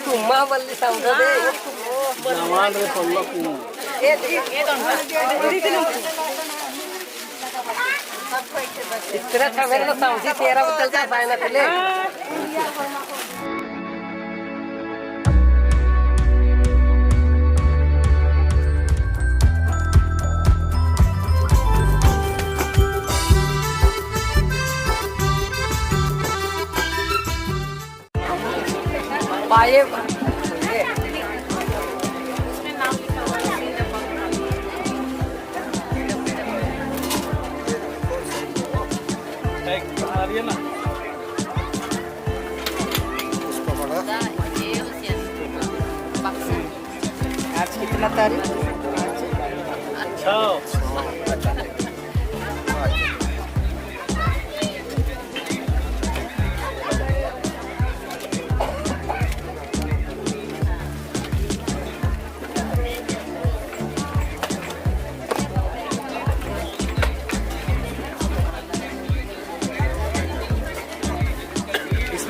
Cuma beli sauda deh. Nawan re pollo kuma. इतना अच्छा मेरे को समझी तेरा बदल जाता है ना तुले पाए Ariana. आज कितना तारीख Ciao.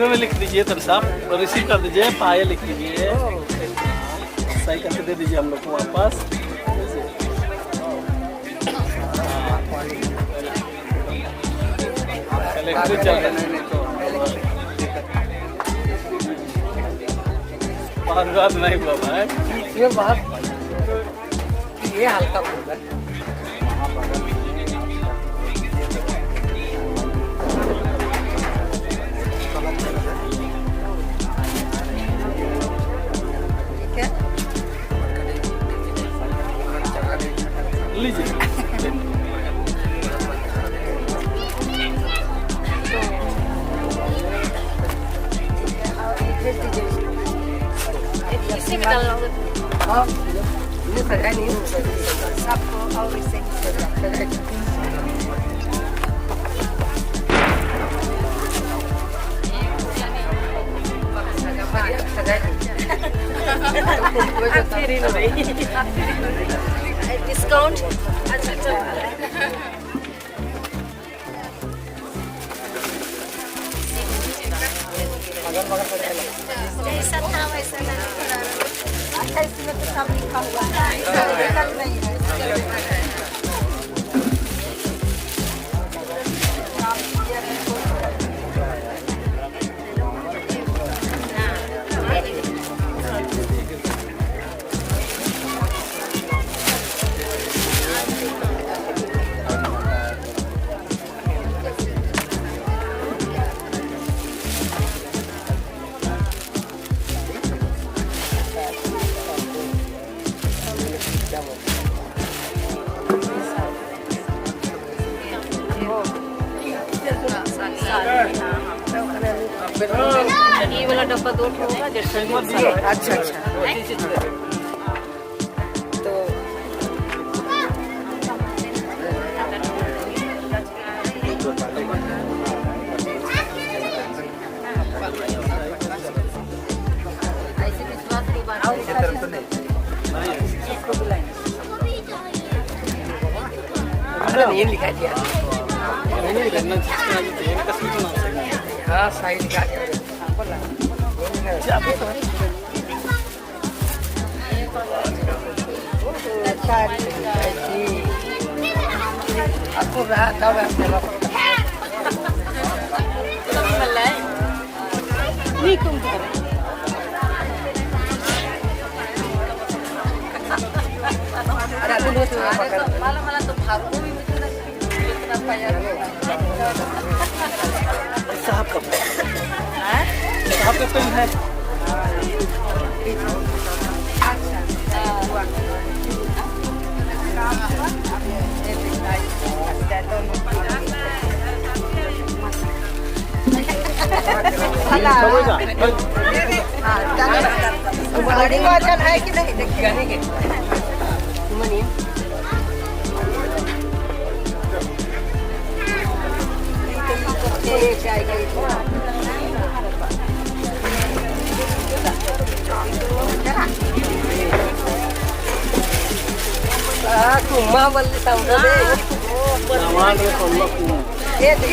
इसमें में लिख दीजिए तब साहब रिसीव कर दीजिए पाए लिख दीजिए सही करके दे दीजिए हम लोग को वापस कलेक्टर चल रहे हैं तो बात नहीं हुआ भाई ये बहुत ये हल्का होगा लीजिए इसी में डालना होगा हाँ ये सजा नहीं सबको और इसे डिस्काउंट अच्छा अच्छा जैसा था वैसा अच्छा इसमें तो सब लिखा हुआ है ये वाला डब्बा दो होगा अच्छा अच्छा तो ऐसे विश्वास की ये लिखा दिया हाँ सही लिखा दिया aku rasa tahu नहीं तुम ada dulu tuh malah malah tuh baru kenapa ya साहब का साहब का पेन है बड़ी वजन है कि नहीं देखिएगा नहीं मनी cuma beli sauda deh nawan re pollo kuma ये दे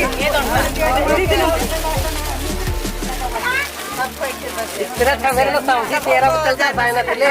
तेरा था मेरे ना साउंड 13 बोतल का पाए ना ले